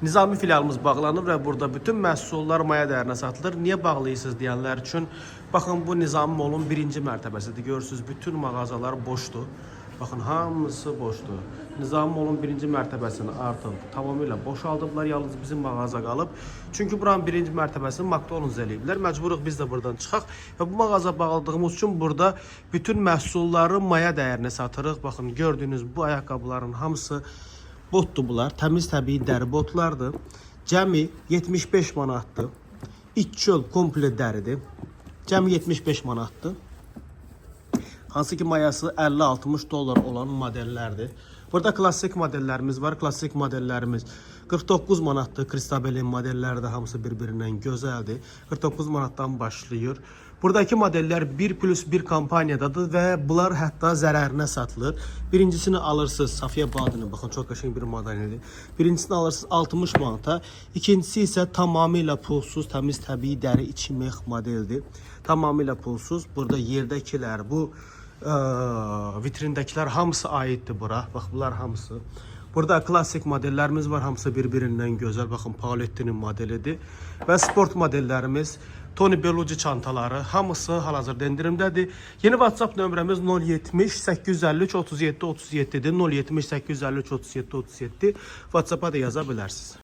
Nizami filialımız bağlanıb və burada bütün məhsullar maya dəyərinə satılır. Niyə bağlıyırsınız deyənlər üçün, baxın bu Nizami Mall'un birinci mərtəbəsidir. Görürsünüz, bütün mağazalar boşdur. Baxın, hamısı boşdur. Nizami Mall'un birinci mərtəbəsini artıq tamamilə boşaldıblar. Yalnız bizim mağaza qalıb. Çünki buranın birinci mərtəbəsini McDonald's eləyiblər. Məcburuq biz də buradan çıxaq. Və bu mağaza bağladığımız üçün burada bütün məhsulları maya dəyərinə satırıq. Baxın, gördüyünüz bu ayaqqabıların hamısı botdur bunlar. Təmiz təbii dəri botlardır. Cəmi 75 manatdır. İç çöl komple dəridir. Cəmi 75 manatdır. Hansı ki mayası 50-60 dollar olan modellərdir. Burada klassik modellərimiz var. Klassik modellərimiz 49 manatdır. Kristabelin modelləri də hamısı bir-birindən gözəldir. 49 manatdan başlayır. Buradakı modeller 1+1 kampaniyadadır və bunlar hətta zərərinə satılır. Birincisini alırsınız, Safiyə Badını, baxın çox qəşəng bir modeldir. Birincisini alırsınız 60 manata, ikincisi isə tamamilə pulsuz, təmiz təbii dəri içi mex modeldir. Tamamilə pulsuz. Burada yerdəkilər, bu vitrindəkilər hamısı aiddir bura. Bax, bunlar hamısı. Burada klassik modellərimiz var, hamısı bir-birindən gözəl. Baxın, Paulettinin modelidir. Və sport modellərimiz, Tony Bellucci çantaları, hamısı hal-hazırda endirimdədir. Yeni WhatsApp nömrəmiz 070 853 37 37-dir. 070 853 37 37. WhatsApp-a da yaza bilərsiniz.